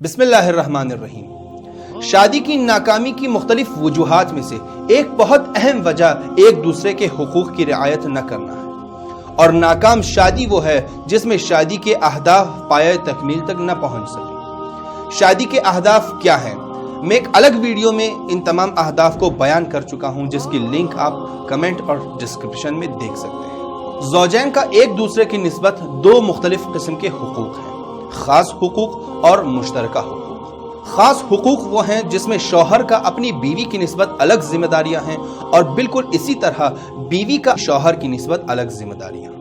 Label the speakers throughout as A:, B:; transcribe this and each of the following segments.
A: بسم اللہ الرحمن الرحیم۔ شادی کی ناکامی کی مختلف وجوہات میں سے ایک بہت اہم وجہ ایک دوسرے کے حقوق کی رعایت نہ کرنا ہے، اور ناکام شادی وہ ہے جس میں شادی کے اہداف پایۂ تکمیل تک نہ پہنچ سکے۔ شادی کے اہداف کیا ہیں؟ میں ایک الگ ویڈیو میں ان تمام اہداف کو بیان کر چکا ہوں، جس کی لنک آپ کمنٹ اور ڈسکرپشن میں دیکھ سکتے ہیں۔ زوجین کا ایک دوسرے کی نسبت دو مختلف قسم کے حقوق ہیں: خاص حقوق اور مشترکہ حقوق۔ خاص حقوق وہ ہیں جس میں شوہر کا اپنی بیوی کی نسبت الگ ذمہ داریاں ہیں، اور بالکل اسی طرح بیوی کا شوہر کی نسبت الگ ذمہ داریاں۔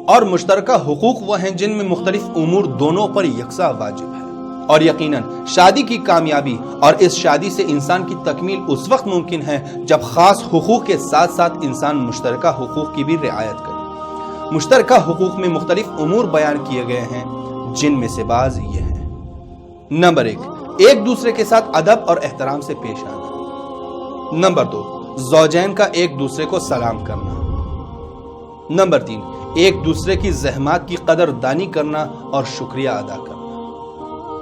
A: اور مشترکہ حقوق وہ ہیں جن میں مختلف امور دونوں پر یکساں واجب ہے۔ اور یقیناً شادی کی کامیابی اور اس شادی سے انسان کی تکمیل اس وقت ممکن ہے جب خاص حقوق کے ساتھ ساتھ انسان مشترکہ حقوق کی بھی رعایت کرے۔ مشترکہ حقوق میں مختلف امور بیان کیے گئے ہیں، جن میں سے بعض یہ ہیں۔ نمبر 1، ایک دوسرے کے ساتھ ادب اور احترام سے پیش آنا۔ نمبر 2، زوجین کا ایک دوسرے کو سلام کرنا۔ نمبر 3، ایک دوسرے کی زحمات کی قدر دانی کرنا اور شکریہ ادا کرنا۔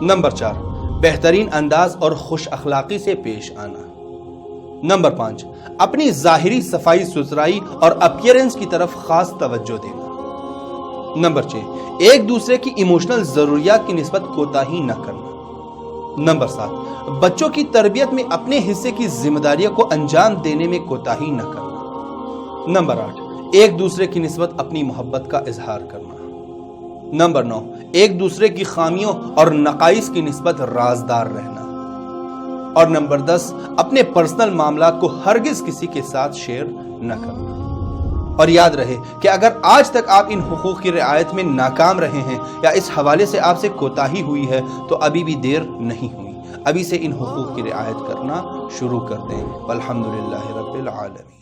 A: نمبر 4، بہترین انداز اور خوش اخلاقی سے پیش آنا۔ نمبر 5، اپنی ظاہری صفائی ستھرائی اور اپیرنس کی طرف خاص توجہ دینا۔ نمبر 6، ایک دوسرے کی ایموشنل ضروریات کی نسبت کوتاہی نہ کرنا۔ نمبر 7، بچوں کی تربیت میں اپنے حصے کی ذمہ داریوں کو انجام دینے میں کوتاہی نہ کرنا۔ نمبر 8، ایک دوسرے کی نسبت اپنی محبت کا اظہار کرنا۔ نمبر 9، ایک دوسرے کی خامیوں اور نقائص کی نسبت رازدار رہنا۔ اور نمبر 10، اپنے پرسنل معاملات کو ہرگز کسی کے ساتھ شیئر نہ کرنا۔ اور یاد رہے کہ اگر آج تک آپ ان حقوق کی رعایت میں ناکام رہے ہیں یا اس حوالے سے آپ سے کوتاہی ہوئی ہے تو ابھی بھی دیر نہیں ہوئی، ابھی سے ان حقوق کی رعایت کرنا شروع کر دیں۔ والحمدللہ رب العالمین۔